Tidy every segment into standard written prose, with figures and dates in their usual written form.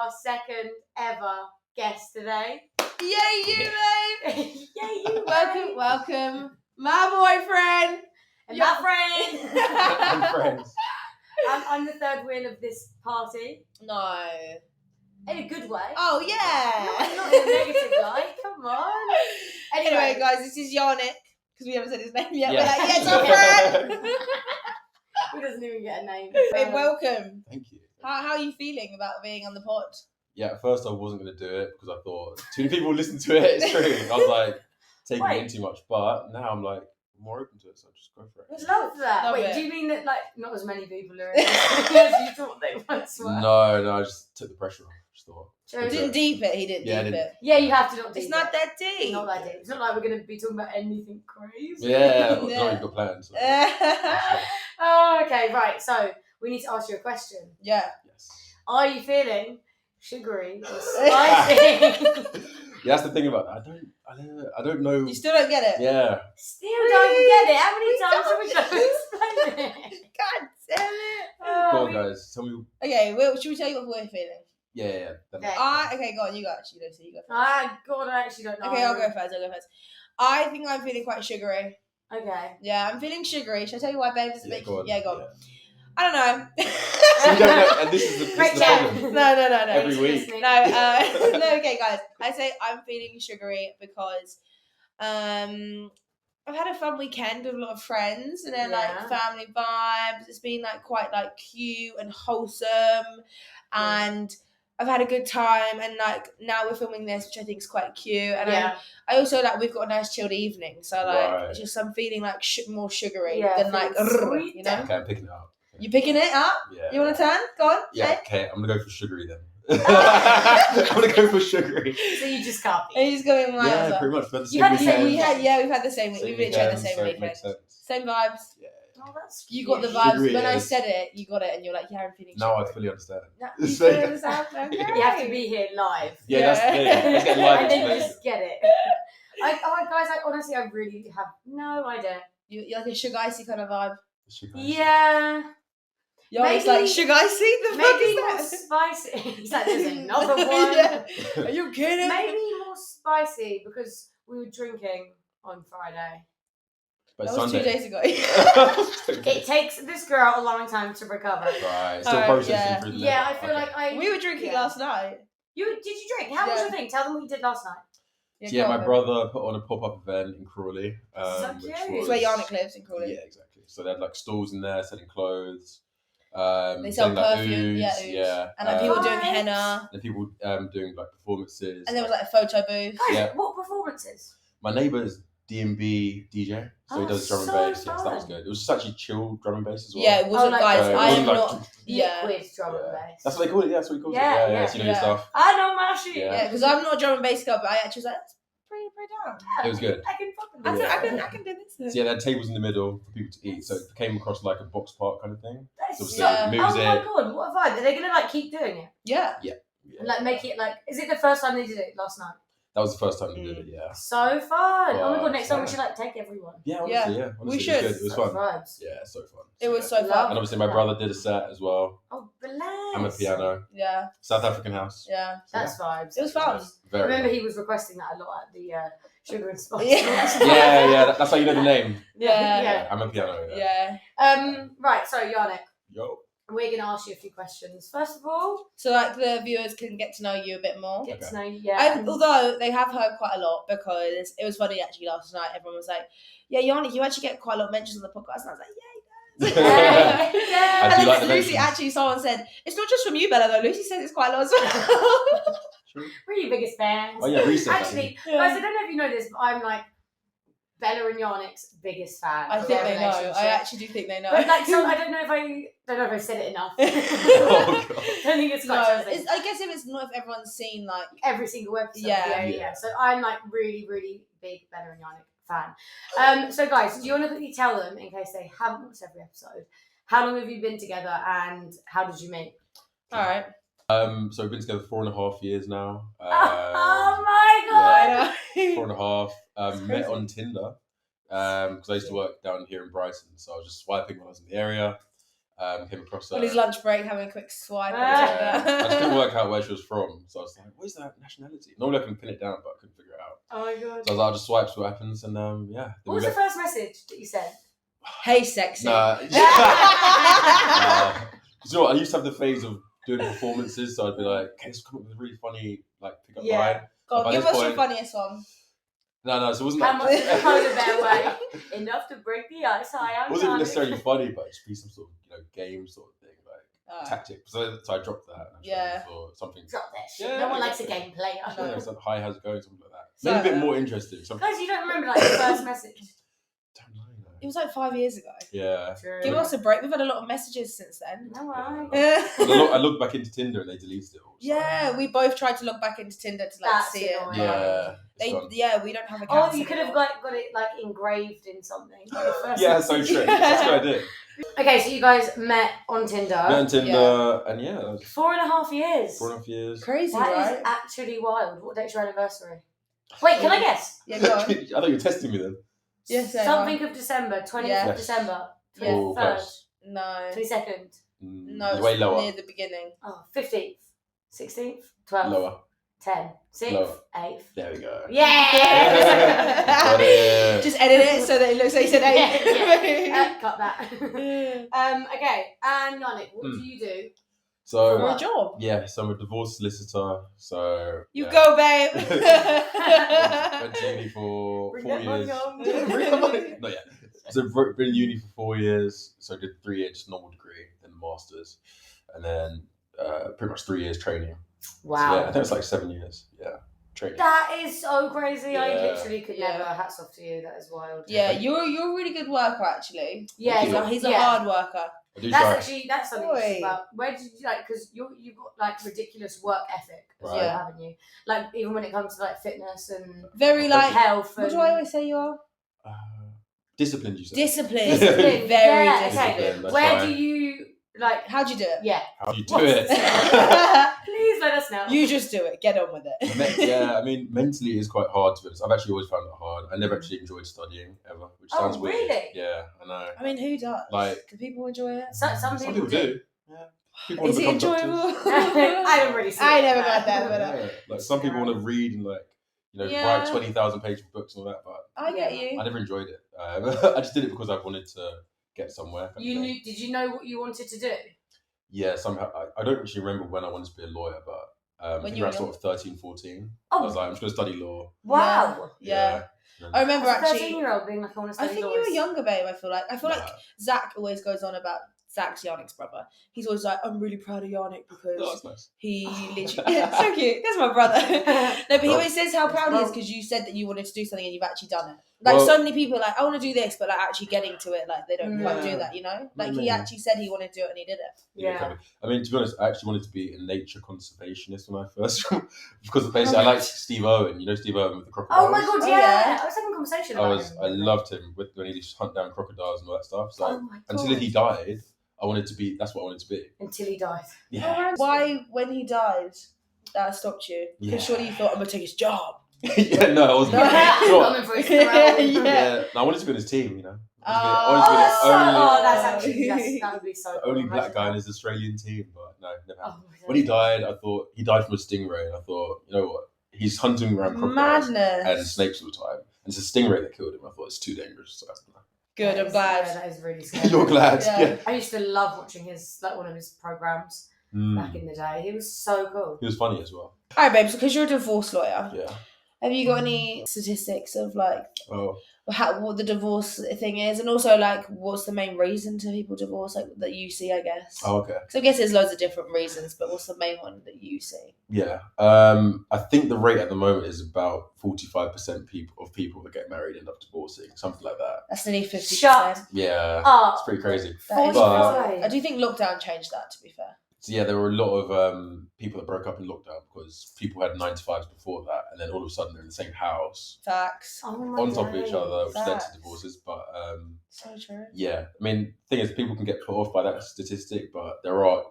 our second ever guest today. Yay, you, babe! Yay, you, Welcome, my boyfriend and my friend. And friends. I'm the third wheel of this party. No. In a good way. Oh, yeah. Not in a negative light. Come on. Anyway, guys, this is Yannick, because we haven't said his name yet. Yeah. We're like, yeah, it's our friend. He doesn't even get a name. Babe, welcome. Thank you. How are you feeling about being on the pod? Yeah, at first I wasn't going to do it because I thought too many people listen to it. It's true. I was like taking it in too much, but now I'm like more open to it, so I'll just go for it. I love that. Love Wait, it. do you mean that like not as many people are in it as you thought they once were? No, I just took the pressure off. Just thought. He didn't deep it. He didn't Yeah, I deep didn't. it. Yeah, you have to not deep It's not it. that deep. Not that deep. It's not like we're going to be talking about anything crazy. Yeah, not Yeah. even got plans. So. Oh, okay, right. So we need to ask you a question. Yeah. Yes. Are you feeling sugary or spicy? Yeah, that's the thing about that. I don't know. You still don't get it? Yeah. Still don't get it. How many times have we got to explain it? God damn it. Go on, guys. Tell me. Okay, should we tell you what we're feeling? Yeah. Okay. Okay, go on. You go, actually. Lucy, you go first. God, I actually don't know. Okay, I'll go first. I think I'm feeling quite sugary. Okay. Yeah, I'm feeling sugary. Should I tell you why, babe? Does it make Go on. Yeah, go on. Yeah. I don't know. So we don't know, and this is the Great problem. No. Every week. No, no, okay, guys. I say I'm feeling sugary because I've had a fun weekend with a lot of friends and then like Yeah. family vibes. It's been like quite like cute and wholesome and I've had a good time and like now we're filming this, which I think is quite cute. And I also like we've got a nice chilled evening, so like Right. it's just I'm feeling like more sugary Yeah, than like feeling you know. Okay, I'm picking it up. You picking it up? Yeah. You want to turn? Go on. Yeah. Say. Okay, I'm gonna go for sugary then. I'm gonna go for sugary. So you just copy. And he's going right. Yeah, pretty much. You had the same weekend. We've had the same week. We've literally had the same so it weekend. makes sense. Same vibes. Yeah. Oh, that's You got the cute. vibes. Sugary When I is- said it, you got it, and you're like, yeah, I'm feeling Now I sugary. fully understand. No, you So- fully understand? Okay. You have to be here live. Yeah, that's the thing. Let's get live And then you explanation. just get it. Guys, honestly, I really have no idea. You're like a sugar icy kind of vibe. Sugary. Yeah. Yo, it's like sugar icy. The fuck Maybe is more that? spicy. He's like, there's another one. Yeah. Are you kidding? Maybe more spicy because we were drinking on Friday. But That was 2 Sunday. days ago. It takes this girl a long time to recover. Right, still Oh, processing yeah. through the Yeah, I liver. feel Okay. like We were drinking last night. Did you drink? How was Yeah. your thing? Tell them what you did last night. Yeah, So yeah, go my on, brother put on a pop-up event in Crawley. So which cute. It's where Yannick lives in Crawley. Yeah, exactly. So they had like stalls in there selling clothes. They sell selling, like, perfume, ouds, ouds. yeah. And like people doing Right. henna. And people doing like performances. And there was like a photo booth. Guys, Yeah. what performances? My neighbour is D&B DJ, so he Oh, does drum and so bass. Yes, that was fun. good. It was such a chill drum and bass as well. Yeah, it wasn't, like- guys. it I am wasn't like- not. Yeah. Liquid drum and Yeah. bass. That's what they call it. Yeah, that's what he calls Yeah, it. yeah. So you know your stuff. I know my shit. Yeah. Yeah, because I'm not a drum and bass girl, but I actually was like, that's pretty down. It was good. I can fucking I do Yeah. that. can do this. So yeah, they had tables in the middle for people to eat. So it came across like a box park kind of thing. That's Obviously, so, Yeah. music. Oh my god, what a vibe. Are they gonna like keep doing it? Yeah. Yeah. Like make it like is it the first time they did it last night? That was the first time they did it. Yeah. So fun. Oh my Wow, god, next time we yeah. should like take everyone. Yeah, honestly, yeah. Honestly, We It should. was, good. It was Such fun. vibes. Yeah, so fun. It was so Love. fun. And obviously, my brother did a set as well. Oh, bless. I'm a piano. Yeah. South African house. Yeah. That's vibes. It was fun. I Very. remember fun. he was requesting that a lot at the Sugar and Spice. Yeah. Yeah. That's how you know the name. Yeah. Yeah. I'm a piano. Yeah. Yeah. Right, so Yannick, Yo. we're gonna ask you a few questions. First of all, So like the viewers can get to know you a bit more. get Okay. to know you. Yeah. And although they have heard quite a lot because it was funny actually last night, everyone was like, yeah, Yannick, you actually get quite a lot of mentions on the podcast. And I was like, yeah. Yeah. I And do then like the Lucy, mentions. actually, someone said, it's not just from you, Bella, though. Lucy says it's quite a lot as well. True. We're your biggest fans. Oh yeah, recent. Actually, guys, I don't know if you know this, but I'm like Bella and Yannick's biggest fan. I of think their they know. relationship. I actually do think they know. But like, so I don't know if I've said it enough. Oh, God. I don't think it's No, quite something. I guess if it's not, if everyone's seen like, Every single episode. Yeah. Yeah. So I'm like really, really big Bella and Yannick fan. So guys, do you want to quickly tell them, in case they haven't watched every episode, how long have you been together and how did you meet? all right. So we've been together 4.5 years now. Oh my god! I know. 4.5. That's Met crazy. on Tinder because I used to work down here in Brighton, so I was just swiping when I was in the area. Came across her. On his lunch break, having a quick swipe. I just couldn't work out where she was from, so I was like, "What is that nationality?" Normally I can pin it down, but I couldn't figure it out. Oh my god. So I was like, "I'll just swipe, see what happens," and yeah. What was the first message that you sent? Hey, sexy. Nah. You know what? I used to have the phase of doing performances, so I'd be like, "Okay, let's come up with a really funny pick up line." Go By on, give this us your point- funniest one. No, so it wasn't How like much is the polar bear weigh? Enough to break the ice. Hi, I'm it wasn't Johnny. necessarily funny, but just be some sort of game sort of thing, tactic. So I dropped that. And I for something. Drop that shit. Yeah, no one likes a game player. Yeah, it's like, hi, how's it going? Something like that. Maybe a bit more interesting. Something. Guys, you don't remember like the first message? Don't know. It was like 5 years ago. Yeah. True. Give us a break. We've had a lot of messages since then. No, right. I looked back into Tinder and they deleted it all. So. Yeah, we both tried to log back into Tinder to That's see it. annoying. Yeah. We don't have a. Oh, you could have got it like engraved in something. Like the first Yeah, message. so true. That's what I did. Okay, so you guys met on Tinder. Met on Tinder, and 4.5 years. 4.5 years. Crazy, That right? is actually wild. What date's your anniversary? Wait, can I guess? Yeah, go on. I thought you were testing me then. Yes, Something of December, 20th Yeah. of December, Yeah. 23rd, Close. No. 22nd. No, It's way it's lower. near the beginning. Oh, 15th, 16th, 12th, Lower. 10th, 6th, Lower. 8th. There we go. Yeah! Got it. Just edit it so that it looks like you said 8. Cut that. Okay, and Yannick, what do you do? So, For a job. yeah, so I'm a divorce solicitor. So You yeah. go, babe. Went to uni for Bring 4 that money years. home. Bring that money. Not yet. So been in uni for 4 years. So I did 3 years just normal degree, then masters, and then pretty much 3 years training. Wow. So, yeah, I think it's like 7 years. Yeah, training. That is so crazy. I Yeah. literally could Yeah. never. Hats off to you. That is wild. Yeah, you're a really good worker, actually. Yeah, Thank you. He's a yeah. hard worker. I do That's try. actually something Oi. interesting about. Where did you because you've got like ridiculous work ethic as Right. well, haven't you? Like even when it comes to like fitness and Very like. health. What And do I always say you are? Disciplined, you said. Discipline. Discipline. Very Yeah, okay. disciplined. That's Where right. do you like? How'd you do it? Yeah. How do you do What? it? Please let us know. You just do it. Get on with it. Yeah, I mean, mentally it is quite hard to be honest. I've actually always found it hard. I never actually enjoyed studying ever, which Oh, sounds weird. really? Yeah, I know. I mean, who does? Like- do people enjoy it? Some Some people people do. Yeah. People Is wanna it become doctors. enjoyable? I don't really see I it, never but- got that, but Yeah. Like some people want to read and Yeah. write 20,000 page books and all that, but I get you. I never enjoyed it. I just did it because I wanted to get somewhere. kind of You thing. knew? Did you know what you wanted to do? Yeah, somehow I don't actually remember when I wanted to be a lawyer, but I When think you were around sort of 13, 14. Oh. I was like, I'm just going to study law. Wow. Yeah. Yeah. I remember As a actually. 13-year-old being like, I want to I study think law. you were is- younger, babe. I feel like Nah. Zach always goes on about Zach's Yannick's brother. He's always like, I'm really proud of Yannick because Oh, that's nice. he Oh. literally yeah, so cute. That's my brother. No, but he Well, always says how proud he is well- because you said that you wanted to do something and you've actually done it. Like Well- so many people are like, I want to do this, but like actually getting to it, like they don't quite do Yeah. that, you know? Like he Maybe. actually said he wanted to do it and he did it. Yeah. Exactly. I mean, to be honest, I actually wanted to be a nature conservationist when I first, because basically I liked Steve Owen. You know Steve Owen with the crocodiles. Oh my god, Oh, yeah. yeah. I was having a conversation I about was, him. I loved him when he just hunt down crocodiles and all that stuff. So Oh my god. until he died, I wanted to be. That's what I wanted to be. Until he died. Yeah. Why, when he died, that stopped you? Because Yeah. surely you thought, I'm going to take his job. Yeah. No, I wasn't. No. You know what? Coming for his throne. Yeah. No, I wanted to be on his team. You know. Oh, I wanted to be that's so. the only, Oh, that's actually that would be so. the cool. only black Imagine guy in that. his Australian team, but no, never happened. Oh, my When he God. died, I thought he died from a stingray, and I thought, you know what? He's hunting around crocodiles Madness. and snakes all the time, and it's a stingray that killed him. I thought it's too dangerous. So Good, That I'm is- glad. Yeah, that is really scary. you're glad. Yeah. Yeah. I used to love watching his one of his programs back in the day. He was so cool. He was funny as well. All right, babes, because you're a divorce lawyer, Yeah. have you got any statistics of like Oh, what the divorce thing is, and also like what's the main reason to people divorce, like that you see, I guess? oh, okay. So I guess there's loads of different reasons, but what's the main one that you see? Yeah. I think the rate at the moment is about 45% of people that get married end up divorcing, something like that. That's nearly 50%. Shut Yeah. up. It's pretty crazy. That is But- crazy. I do think lockdown changed that, to be fair. So yeah, there were a lot of people that broke up in lockdown because people had 9 to 5s before that, and then all of a sudden they're in the same house Facts. Oh my on top of each other, which led Facts. to divorces. But So true. yeah, I mean, the thing is, people can get put off by that statistic, but there are,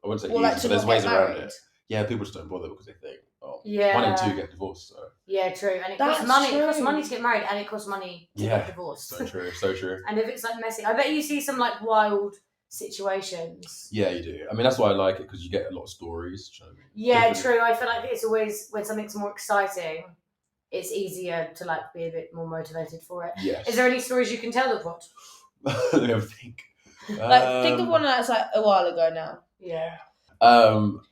I wouldn't say Well, easy, like but to there's not ways get around married. it. Yeah, people just don't bother because they think, oh, Yeah. 1 in 2 get divorced. So Yeah, true. And it That's costs money. It costs true. money to get married, and it costs money to Yeah. get divorced. so true, so true. And if it's like messy, I bet you see some like wild situations. Yeah, you do. I mean, that's why I like it, because you get a lot of stories. Do you know what I mean? Yeah, Different- true. I feel like it's always when something's more exciting, it's easier to like be a bit more motivated for it. Yes. Is there any stories you can tell the pod? Let me have a think. Like, think of one that's like a while ago now. Yeah.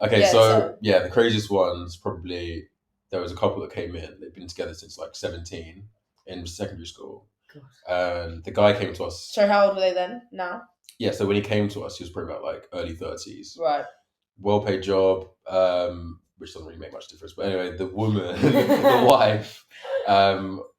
Okay, Yeah, so the craziest one's probably, there was a couple that came in. They've been together since like 17 in secondary school. God. And the guy came to us. So how old were they then? Now? Yeah, so when he came to us, he was probably about like early 30s. Right. Well-paid job, which doesn't really make much difference. But anyway, the woman, the wife,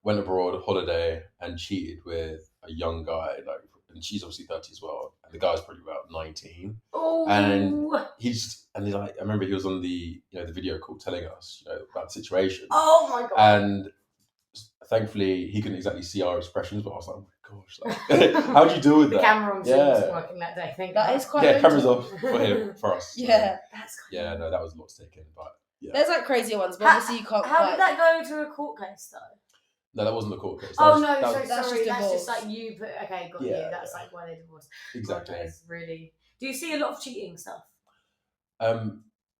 went abroad on holiday and cheated with a young guy, like, and she's obviously 30 as well, and the guy's probably about 19. Oh. And he's like, I remember he was on the the video call telling us about the situation. Oh my god. And thankfully he couldn't exactly see our expressions, but I was like, oh my gosh, like, how do you deal with the that? camera on Zoom wasn't working that day. I think That is quite. Yeah, cameras mental. off for him, for us. Yeah. That's Yeah, no, that was a lot to take in, but yeah. There's like crazier ones, but obviously you can't. How did that go to a court case though? No, that wasn't the court case. Oh was, no, that so was, that's sorry. just That's just divorce. like you put. Okay, got Yeah, you. That's yeah. like why they divorced. exactly. God, that is really. Do you see a lot of cheating stuff?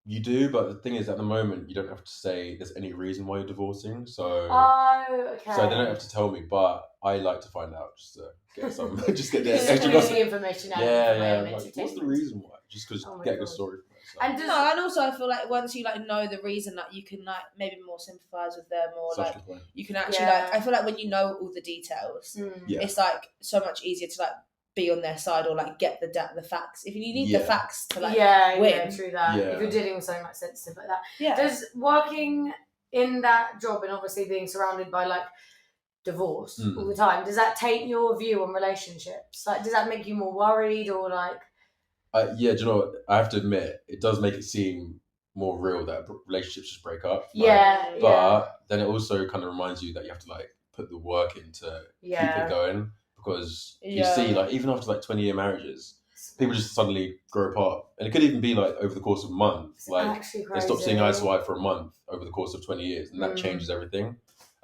You do, but the thing is, at the moment, you don't have to say there's any reason why you're divorcing. So, Oh, okay. so they don't have to tell me, but I like to find out just to get some, just get the Just extra pulling gossip. the information out. Yeah, for my own yeah. Like, what's the entertainment. reason why? Just because Oh my get a good God. story from it. So. And does, No, and also I feel like once you like know the reason, like you can like maybe more sympathise with them, or Such a like good point. you can actually Yeah. like. I feel like when you know all the details, Yeah. it's like so much easier to like be on their side or like get the facts. If you need the Yeah. facts to like yeah, win. true that. Yeah. If you're dealing with something like sensitive like that, yeah. does working in that job and obviously being surrounded by like divorce all the time, does that taint your view on relationships? Like, does that make you more worried or like? Yeah, do you know what? I have to admit, it does make it seem more real that relationships just break up. Like, Yeah, but then it also kind of reminds you that you have to like put the work in to keep Yeah. it going, because you Yeah. see, like, even after like 20-year marriages, people just suddenly grow apart, and it could even be like over the course of a month. It's Like actually they stop seeing eye to crazy. eye for a month over the course of 20 years, and that changes everything.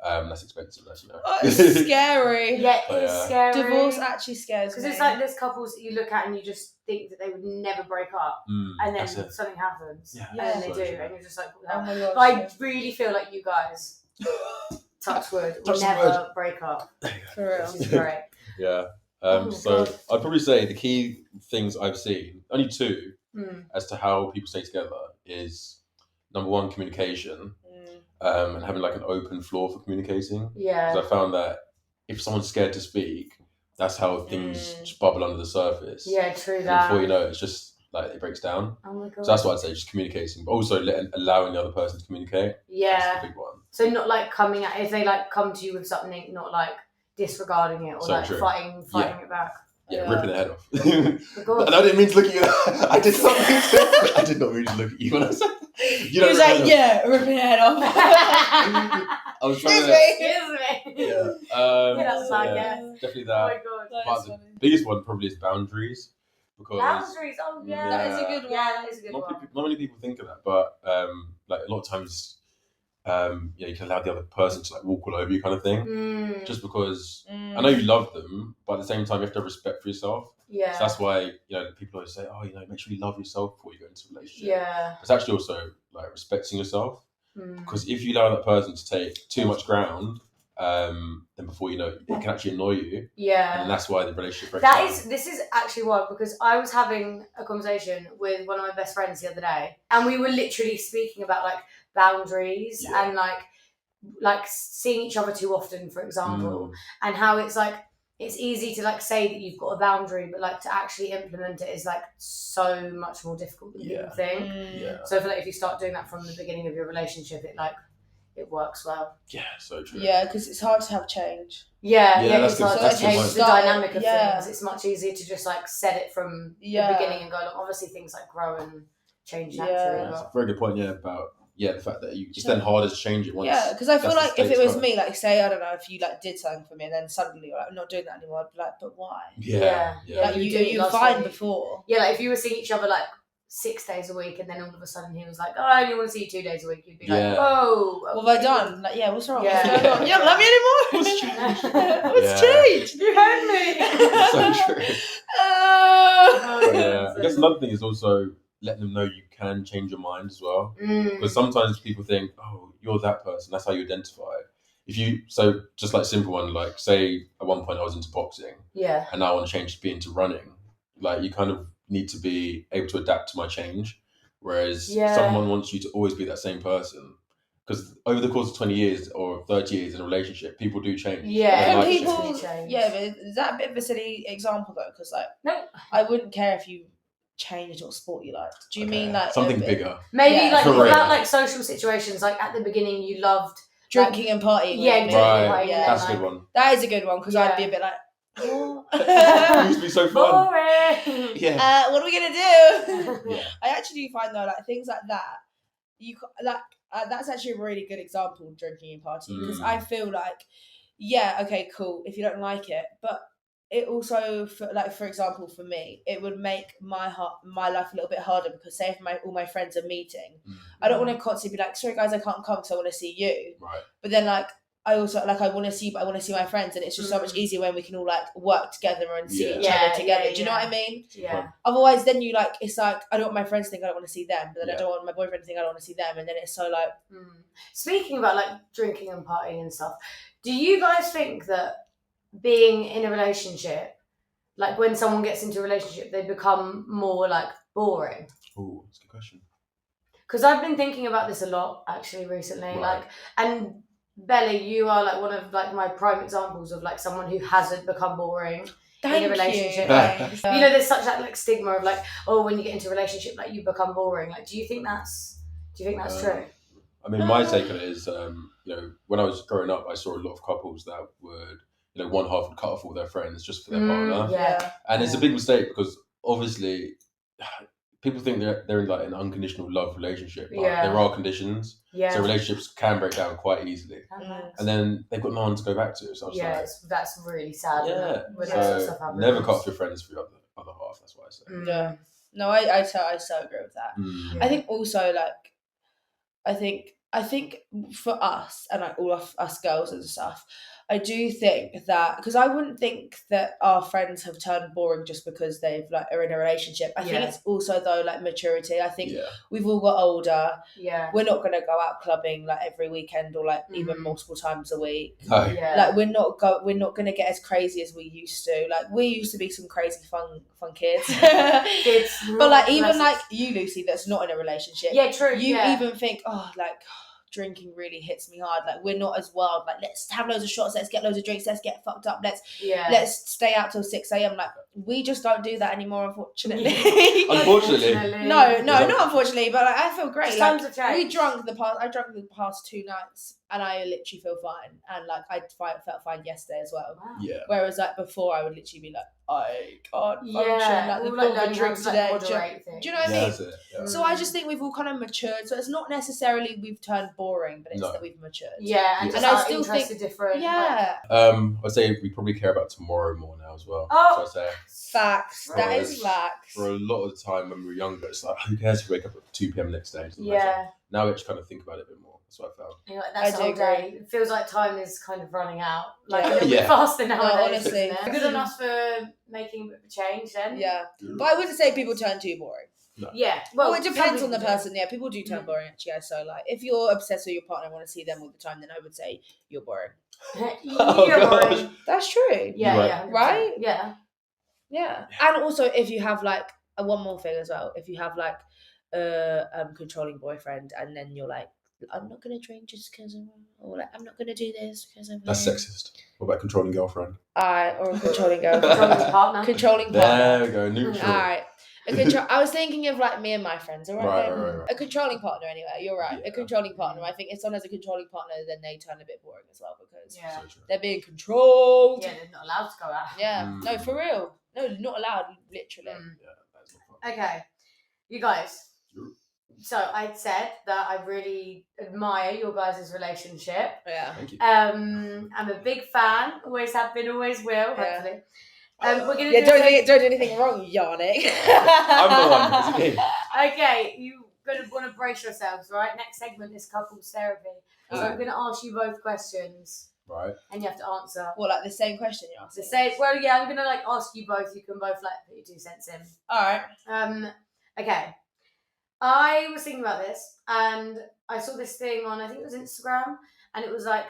That's expensive, as you know. Oh, it's scary. Yeah, But, it's yeah. scary. Divorce actually scares me. Because it's like there's couples that you look at and you just think that they would never break up, and then That's it. something happens, Yeah. and then they So do, true. and you're just like, what the Oh hell? my gosh. But I yeah. really feel like you guys, touch wood, will Touch the never break up, For real. which is great. Yeah. Oh, So God. I'd probably say the key things I've seen, only two, Mm. as to how people stay together is, number one, communication, and having like an open floor for communicating. Yeah. Because I found that if someone's scared to speak, that's how things just bubble under the surface. Yeah, true And that. before you know it, it's just like it breaks down. Oh my god. So that's what I'd say, just communicating, but also allowing the other person to communicate. That's Yeah. the big one. So not like coming at, if they like come to you with something, not like disregarding it or So like true. fighting it back. Yeah, Yeah. ripping the head off. Of course. And I didn't mean to look at you. I did not mean to. I did not mean to look at you when I said. You He know, was like, yeah, ripping your head off. I was trying Excuse to. me. Excuse me. Yeah. Yeah, that's fine, yeah. Definitely Oh that. my god. That But is the funny. biggest one probably is boundaries, because Boundaries. Oh yeah. That is a good one. Yeah, that is a good not one. many people think of that, but like a lot of times, you can allow the other person to like walk all over you, kind of thing, Mm, just because I know you love them, but at the same time you have to have respect for yourself. yeah. So that's why people always say, oh, make sure you love yourself before you go into a relationship. Yeah. It's actually also like respecting yourself, Mm. because if you allow that person to take too much ground, then before you know it, it can actually annoy you, Yeah. and that's why the relationship breaks down. This is actually wild, because I was having a conversation with one of my best friends the other day, and we were literally speaking about like boundaries Yeah. and like seeing each other too often, for example, Mm. and how it's like it's easy to like say that you've got a boundary, but like to actually implement it is like so much more difficult than Yeah. people think. Yeah. So I feel like if you start doing that from the beginning of your relationship, it works well. Yeah, so true. Yeah, because it's hard to have change. Yeah, Yeah, it's that's good- hard that's to good change point. the dynamic of Yeah. things. It's much easier to just like set it from Yeah. the beginning and go along. Obviously, things like grow and change Yeah. naturally. That's But a very good point. Yeah, about the fact that it's then harder to change it once. Yeah, because I feel that's the like if stakes it was got. me, like say I don't know, if you like did something for me and then suddenly you're like, I'm not doing that anymore, I'd be like, but why? Yeah, yeah. Like you you do were love fine something. before. yeah, like if you were seeing each other like 6 days a week, and then all of a sudden he was like, "Oh, I only want to see you 2 days a week," you'd be like, Yeah. "Whoa, What have I done? Like, yeah, what's wrong? Yeah. What's going on? You don't love me anymore? What's changed? What's Yeah. changed? You heard me." So true. Oh, But yeah, I guess another thing is also letting them know you can change your mind as well. Because sometimes people think, oh, you're that person. That's how you identify. So just like simple one, like say at one point I was into boxing Yeah. and now I want to change to be into running. Like you kind of need to be able to adapt to my change. Whereas someone wants you to always be that same person. Because over the course of 20 years or 30 years in a relationship, people do change. Yeah, And Like, people, change. yeah, but is that a bit of a silly example though? Because like, No. I wouldn't care if you changed what sport you liked. Do you mean like something bigger? Maybe Yeah. like Career. about like social situations. Like at the beginning, you loved drinking and partying? Yeah, with me? drinking and Right, partying. Yeah. and that's a then, good one. That is a good one because I'd be Yeah. a bit like, what? It used to be so fun. Boring. Yeah. What are we gonna do? Yeah. I actually find though, like things like that, that's actually a really good example of drinking and partying because I feel like, yeah, okay, cool. If you don't like it, but it also, for example, for me, it would make my life a little bit harder because say if all my friends are meeting, I don't want to constantly be like, sorry guys, I can't come because I want to see you. Right. But then like I also like I want to see my friends, and it's just so much easier when we can all like work together and see each other together. Do you know what I mean? Yeah. Otherwise, then you like it's like I don't want my friends to think I don't want to see them, but then I Yeah. don't want my boyfriend to think I don't want to see them, and then it's so like. Speaking about like drinking and partying and stuff, do you guys think that being in a relationship, like when someone gets into a relationship, they become more like boring? Oh, that's a good question. Because I've been thinking about this a lot actually recently. Right. Like, and Bella, you are like one of like my prime examples of like someone who hasn't become boring in a relationship. Thanks. You know, there's such that like stigma of like, oh, when you get into a relationship, like you become boring. Like, do you think that's true? I mean, my take on it is, when I was growing up, I saw a lot of couples that would, one half would cut off all their friends just for their partner. Yeah. And it's a big mistake because obviously people think they're in like an unconditional love relationship, but there are conditions. Yeah. So relationships can break down quite easily. And then they've got no one to go back to. So that's really sad. yeah. When that sort of So stuff happens. never cut off your friends for your other half. That's what I say. Yeah. No, I so agree with that. I think also like, I think for us and like all of us girls and stuff, I do think that because I wouldn't think that our friends have turned boring just because they've like are in a relationship. I think it's also though like maturity. I think we've all got older. Yeah. We're not gonna go out clubbing like every weekend or like even multiple times a week. No. Yeah. Like we're not gonna get as crazy as we used to. Like we used to be some crazy fun kids. But like even like you, Lucy, that's not in a relationship. Yeah, true. You even think, oh, like drinking really hits me hard. Like we're not as wild. Like let's have loads of shots. Let's get loads of drinks. Let's get fucked up. Let's stay out till 6 a.m. Like we just don't do that anymore, unfortunately. Unfortunately. No, not unfortunately. But like I feel great. Times Like, have changed. I drank the past 2 nights, and I literally feel fine. And like I felt fine yesterday as well. Wow. Yeah. Whereas like before, I would literally be like, I can't function. Yeah. Like the All, thought of a learning drink how to, today. like, Do moderate you know what I mean? That's it. Yeah. So I just think we've all kind of matured. So it's not necessarily we've turned boring, but it's that we've matured. Yeah, and, And just I our still interests think are different. Yeah. I'd say we probably care about tomorrow more now as well. Oh. So I'd say Facts. That Whereas is facts. for a lot of the time when we were younger, it's like, who cares if we wake up at 2 p.m. next day? It doesn't matter. Yeah. Now we just kind of think about it a bit more. That's what I found. You know, that's I the whole do day. It feels like time is kind of running out. Like Yeah. a little bit faster nowadays. honestly. Isn't it? Good on us for making a bit of a change then. Yeah. But I wouldn't say people turn too boring. No. Yeah. Well, Well, it depends on the some people person. Yeah, people do turn boring actually. So like, if you're obsessed with your partner and want to see them all the time, then I would say you're boring. do. Oh, You're gosh. boring. That's true. Yeah, Right. yeah. 100%. Right? Yeah. Yeah. And also, if you have like one more thing as well, if you have like a controlling boyfriend, and then you're like, I'm not gonna drink just because or like I'm not gonna do this because I'm. That's sexist. What about controlling girlfriend? Or a controlling girl. Controlling partner. Controlling partner. There we go. Neutral. Alright. I was thinking of like me and my friends, alright? Right. A controlling partner anyway, you're right. Yeah. A controlling partner. I think if someone has a controlling partner, then they turn a bit boring as well because Yeah. So true. they're being controlled. Yeah, they're not allowed to go out. Yeah. No, for real. No, not allowed, literally. Yeah, that's not fun. Okay. You guys. Sure. So I said that I really admire your guys' relationship. Yeah. Thank you. I'm a big fan. Always have been, always will, Yeah. hopefully. We're gonna Yeah, do don't do anything wrong, Yannick. I'm the one. It's me. Okay, you're gonna want to brace yourselves, right? Next segment is couples therapy. So I'm gonna ask you both questions. Right. And you have to answer. Well, like the same question you asked. Well, yeah, I'm gonna like ask you both. You can both like put your 2 cents in. All right. Okay. I was thinking about this, and I saw this thing on, I think it was Instagram, and it was like,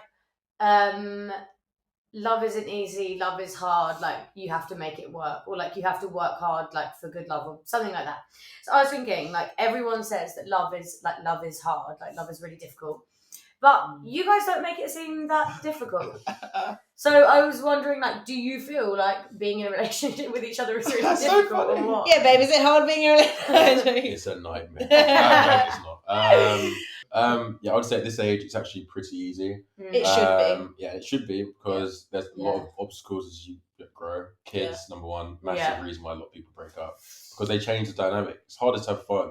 love isn't easy, love is hard, like you have to make it work, or like you have to work hard, like for good love, or something like that. So I was thinking, like everyone says that love is hard, like love is really difficult. But you guys don't make it seem that difficult. So I was wondering, like, do you feel like being in a relationship with each other is really difficult or what? Yeah, babe, is it hard being in a relationship? It's a nightmare. No, it's not. Yeah, I would say at this age, it's actually pretty easy. It should be. Yeah, it should be because there's a lot of obstacles as you grow. Kids, number one, massive reason why a lot of people break up because they change the dynamic. It's harder to have fun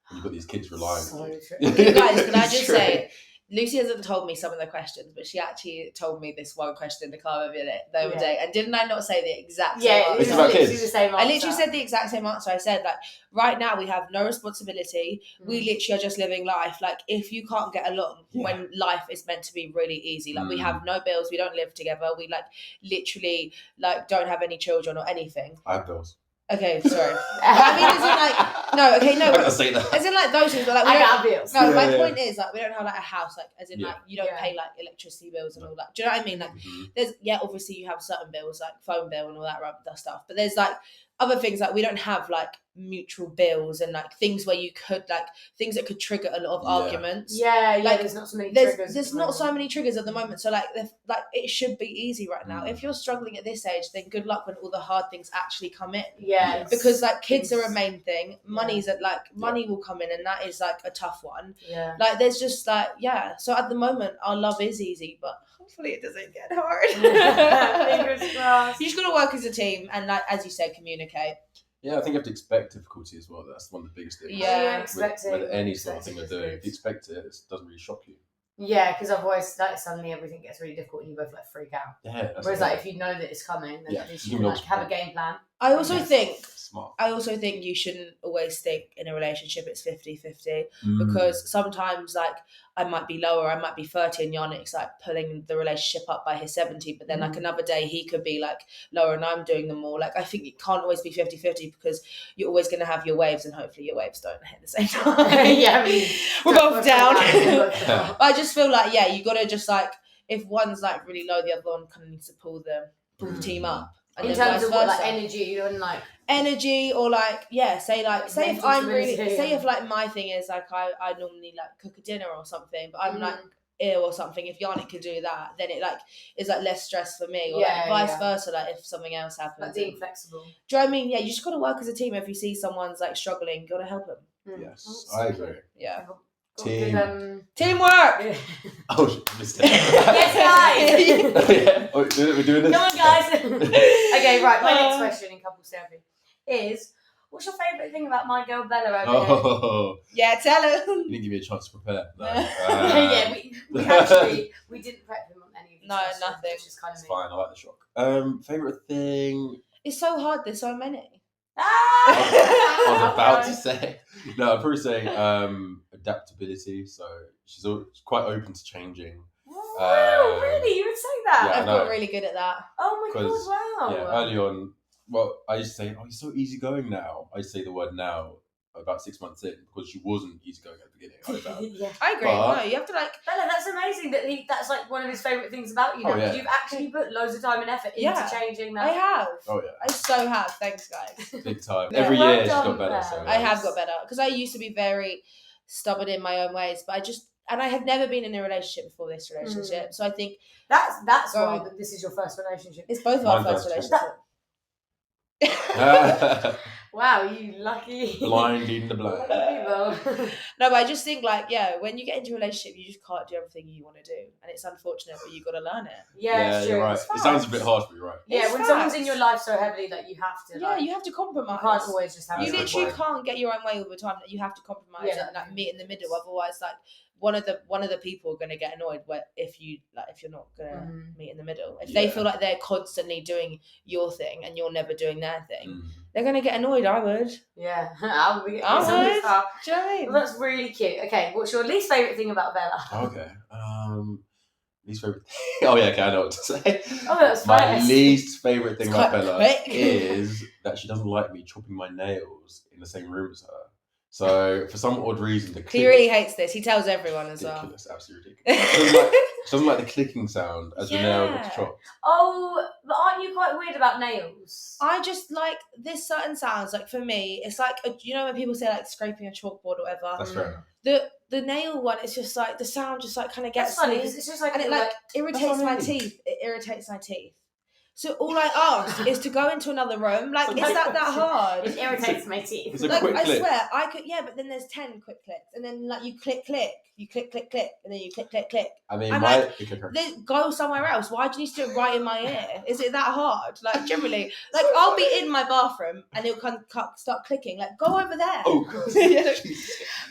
when you've got these kids relying on you. You guys, can I just say, Lucy hasn't told me some of the questions, but she actually told me this one question in the car the other day. And didn't I not say the exact same answer? It's about kids. The same answer. I literally said the exact same answer. I said, like, right now we have no responsibility. We literally are just living life. Like, if you can't get along when life is meant to be really easy, like we have no bills, we don't live together, we like literally like don't have any children or anything. I have bills. Okay, sorry. I mean, as in like, no, okay, no. I say that. As in like those things, but like, we I don't got bills. No, my point is like we don't have like a house, like as in like you don't Yeah. pay like electricity bills and all that. Do you know what I mean? Like, there's obviously you have certain bills like phone bill and all that stuff, but there's like other things like we don't have like mutual bills and like things where you could like things that could trigger a lot of arguments. Yeah, like there's not so many triggers. There's not so many triggers at the moment. So like it should be easy right now. If you're struggling at this age, then good luck when all the hard things actually come in. Yeah. Because like kids are a main thing. Money's at like money will come in and that is like a tough one. Yeah. Like there's just like so at the moment our love is easy, but hopefully it doesn't get hard. Fingers crossed. You just gotta work as a team and like as you said, communicate. Yeah, I think you have to expect difficulty as well. That's one of the biggest things. Yeah, with any sort of thing we're doing. If you expect it, it doesn't really shock you. Yeah, because otherwise, like suddenly everything gets really difficult and you both like freak out. Yeah. Whereas, like, if you know that it's coming, then at least you can like have a game plan. I also think smart. I also think you shouldn't always think in a relationship it's 50-50 because sometimes like I might be lower, I might be 30 and Yannick's like pulling the relationship up by his 70, but then like another day he could be like lower and I'm doing them more. Like I think it can't always be 50-50 because you're always going to have your waves and hopefully your waves don't hit the same time. Yeah, I mean, we're both down. But I just feel like you got to just like if one's like really low, the other one kind of needs to pull the team up. And in terms of what, like energy and like energy or like say if I'm really stability if like my thing is like I normally like cook a dinner or something but I'm like ill or something, if Yannick could do that then it like is like less stress for me or like vice versa, like if something else happens, like being flexible. Do you know what I mean? You just gotta work as a team. If you see someone's like struggling, you gotta help them. Yes, I agree. Teamwork. Oh, shit, missed it. Yes, guys. Yeah. Oh, we're doing this. Come on, guys. Okay, right. My next question in couples therapy is: what's your favourite thing about my girl Bella over here? Oh, Yeah, tell her. you didn't give me a chance to prepare. No. Yeah, we actually we didn't prep him on any of these questions, nothing. which is kind of It's fine. I like the shock. Favorite thing. It's so hard. There's so many. I was about to say. No, I'd probably say adaptability. So she's quite open to changing. Wow, really? You would say that? Yeah. I've got really good at that. Oh my god! Wow. Yeah, early on. Well, I used to say, "Oh, you're so easygoing now." I used to say the word "now" about 6 months in because she wasn't easygoing at the beginning. Yeah. I agree. But- No, you have to like. Bella, that's amazing that that's like one of his favourite things about you now. Oh, yeah. You've actually put loads of time and effort into changing that. I have. Oh yeah, I so have. Thanks, guys. big time. Yeah. Every Well year she's done, got better. Bella. So I have got better because I used to be very stubborn in my own ways, but I had never been in a relationship before this relationship, so I think That's why Going- this is your first relationship. it's both of our Mine first first, relationship. Wow, you lucky. blind leading the blind. Lucky people. No, but I just think like when you get into a relationship, you just can't do everything you want to do, and it's unfortunate, but you got to learn it. Yeah, it's true. You're right. It's It sounds a bit facts. harsh, but you're right. Yeah, It's when someone's in facts. your life so heavily that you have to. Yeah, like, you have to compromise. you can't always just have. You That's a good literally point. can't get your own way all the time. That you have to compromise Yeah. and like meet in the middle. Otherwise, like one of the people are going to get annoyed if you're not going to meet in the middle. If they feel like they're constantly doing your thing and you're never doing their thing, they're going to get annoyed. I would. Yeah, I would. Do you know what I mean? Well, that's really cute. Okay, what's your least favourite thing about Bella? Okay. Least favourite thing. Oh yeah, okay, I know what to say. Oh, that's my nice. least favourite thing It's about quite Bella quick. is that she doesn't like me chopping my nails in the same room as her. So for some odd reason, the He really hates this. He tells everyone as well. ridiculous, absolutely ridiculous. She doesn't like the clicking sound as the nail gets chopped. Oh, but aren't you quite weird about nails? I just like this certain sounds. Like for me, it's like you know when people say like scraping a chalkboard or whatever. That's fair enough. The nail one, it's just like the sound just like kind of gets That's funny me. because it's just like And it like irritates my teeth. It irritates my teeth. So all I ask is to go into another room. Like, is that hard? It irritates my teeth. It's a Like, quick I click. swear, I could, but then there's 10 quick clicks. And then, like, you click, and then you click. I mean, I'm my Then go somewhere else. Why do you need to do it right in my ear? Is it that hard? Like, generally, like, I'll be in my bathroom and it'll kind of start clicking. Like, go over there. oh,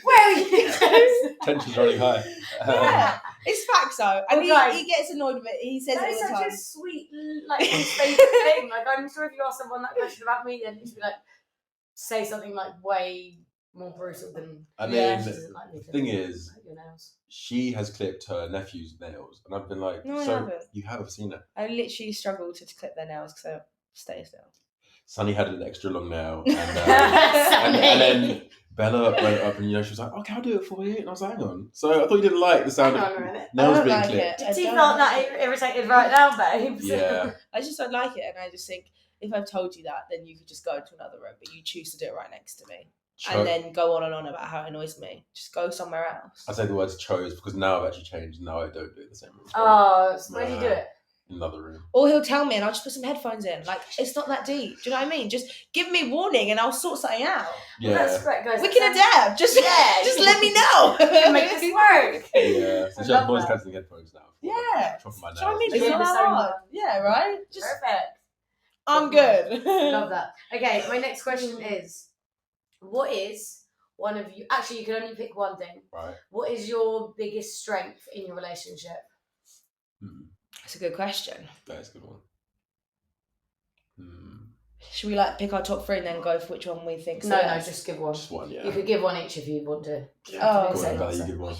Where are you? tension's running high. Yeah, it's facts though. And guys, he gets annoyed with it. He says That it is all the such time. a sweet, like, favourite thing. Like, I'm sure if you ask someone that question about me, then it'd be like, say something like way more brutal than. I mean, Yeah. She doesn't like me the to thing is, cut your nails. she has clipped her nephew's nails, and I've been like, No, I so haven't. you have seen it. I literally struggle to clip their nails because I stay still. Sunny had an extra long nail, and then Bella went up and she was like, "Okay, I'll do it for you." And I was like, "Hang on." So I thought you didn't like the sound Hang on a of minute. nails I don't being like clipped. it. Your teeth aren't that irritated right now, babes. Yeah, I just don't like it, and I just think if I've told you that, then you could just go into another room, but you choose to do it right next to me, and then go on and on about how it annoys me. Just go somewhere else. I say the words chose because now I've actually changed. Now I don't do it in the same room. Oh, so where do you do it? Another room. Or he'll tell me, and I'll just put some headphones in. Like, it's not that deep. Do you know what I mean? Just give me warning, and I'll sort something out. Yeah. Well, that's great, guys. We can adapt. Just let me know. We can make this work. Yeah. So I she love has voice that. cancelling headphones now. Yeah. Chopping my Do you know what I mean? nails. It's not Yeah, that so hard. Yeah, right? Just, Perfect. I'm good. Love that. Okay, my next question is, what is one of you? Actually, you can only pick one thing. Right. What is your biggest strength in your relationship? That's a good question. That is a good one. Should we like pick our top 3 and then go for which one we think? No, just give one. Just one, yeah. You could give one each if you want to. Oh, Go on, okay. Bella, you give one.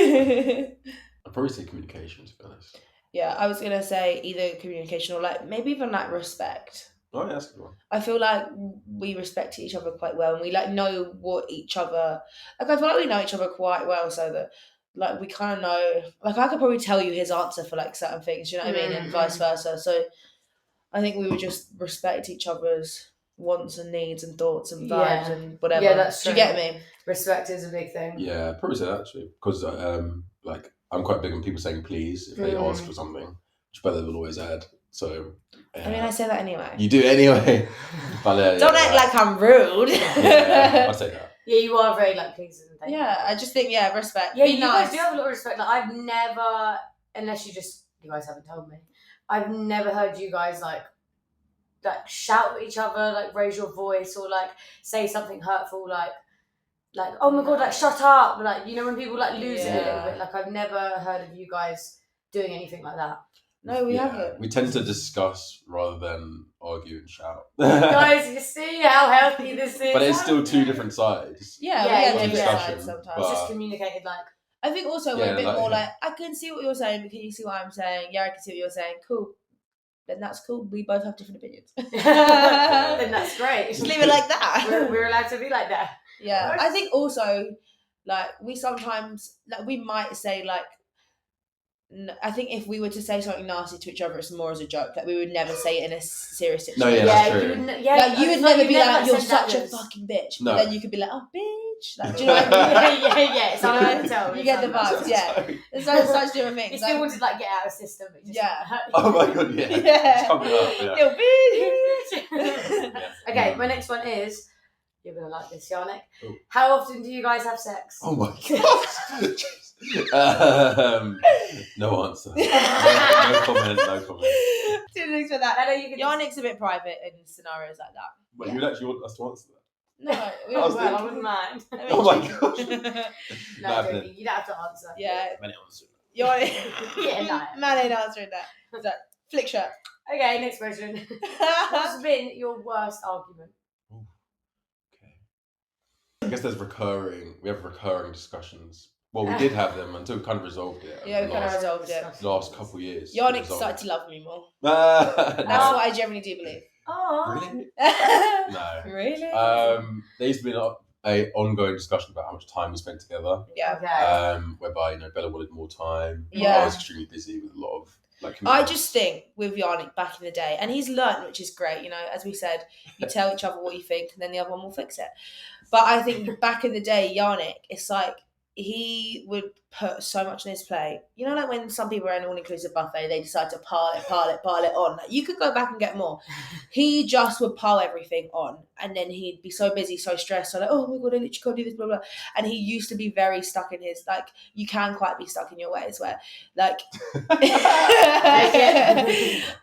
I'd probably say communication, to be honest. Yeah, I was gonna say either communication or like maybe even like respect. Oh, yeah, that's a good one. I feel like we respect each other quite well, and we like know what each other. Like I feel like we know each other quite well, so that like we kind of know. Like I could probably tell you his answer for like certain things. You know what I mean, and vice versa. So I think we would just respect each other's wants and needs and thoughts and vibes and whatever. Yeah, that's Do you true. get me? Respect is a big thing. Yeah, I'd probably say that actually. Because like, I'm quite big on people saying please if they ask for something, which Bella will always add. So, I mean, I say that anyway. You do anyway. But, Don't act like I'm rude. Yeah, I'll take that. Yeah, you are very like pleasing and thankful. Yeah, I just think respect. Yeah, Be you nice. guys do have a lot of respect. Like I've never, unless you guys haven't told me, I've never heard you guys like shout at each other, like raise your voice or like say something hurtful, like oh my god, like shut up, like you know when people like lose it a little bit. Like I've never heard of you guys doing anything like that. No, we haven't. We tend to discuss rather than argue and shout. Guys, you see how healthy this is. But it's still two different sides. Yeah, Yeah, we have yeah, different yeah. sides sometimes. But- just communicated like. I think also we're Yeah, a bit like- more like, I can see what you're saying, but can you see what I'm saying? Yeah, I can see what you're saying. Cool. Then that's cool. We both have different opinions. Then that's great. Just leave it like that. We're allowed to be like that. Yeah. I think also, like, we sometimes, like, we might say, like, I think if we were to say something nasty to each other, it's more as a joke. Like, we would never say it in a serious situation. No, yeah, that's true. You would, Like, you would never be like, you're send such a daggers. fucking bitch. No. But then you could be like, oh, bitch. Like, do you know what I mean? yeah. It's not to tell. You get the vibe, yeah. It's such different things. You still wanted to like get out of the system. But just Oh my god, yeah. Yeah. It's coming up, yeah. Little bitch. Yeah. Okay, my next one is, you're going to like this, Yannick. Oh. How often do you guys have sex? Oh my god. No answer. No comment. Didn't expect that. I know you can Yannick's a bit private in scenarios like that. But you'd actually want us to answer that. No, we I was Well, I thinking- wouldn't mind. Oh my gosh. No, Nah, joking. You don't have to answer. Yeah. Many answers. You're Yeah, no. man ain't answering that. It's like, flick shirt. Okay, next question. What's been your worst argument? Okay. I guess we have recurring discussions. Well, we did have them until we kind of resolved it. Yeah, we the kind of last, resolved it. last couple of years. Yannick resolved started it. to love me more. That's That's what I genuinely do believe. Oh. Really? No. Really? There used to be a ongoing discussion about how much time we spent together. Yeah. Okay. Whereby Bella wanted more time. Yeah. I was extremely busy with a lot of I commitments. just think with Yannick back in the day, and he's learned, which is great, as we said, you tell each other what you think and then the other one will fix it. But I think back in the day, Yannick, it's like he would put so much on his plate. Like when some people are in an all-inclusive buffet, they decide to pile it on. Like, you could go back and get more. He just would pile everything on, and then he'd be so busy, so stressed, so like, oh my god, I literally can't do this, blah blah. And he used to be very stuck in his, like, you can quite be stuck in your ways where, like,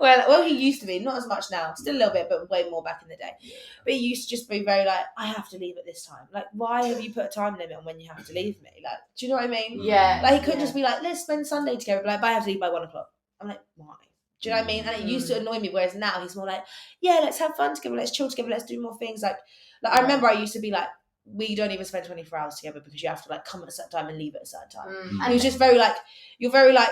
well, he used to be, not as much now, still a little bit, but way more back in the day. Yeah. But he used to just be very like, I have to leave at this time. Like, why have you put a time limit on when you have to leave me? Like, do you know what I mean? Yeah. Like, he couldn't just be like, let's spend Sunday together. But like, but I have to leave by 1 o'clock. I'm like, why? Do you know what I mean? And it used to annoy me. Whereas now he's more like, yeah, let's have fun together. Let's chill together. Let's do more things. Like I remember I used to be like, we don't even spend 24 hours together because you have to like come at a certain time and leave at a certain time. And he was just very like, you're very like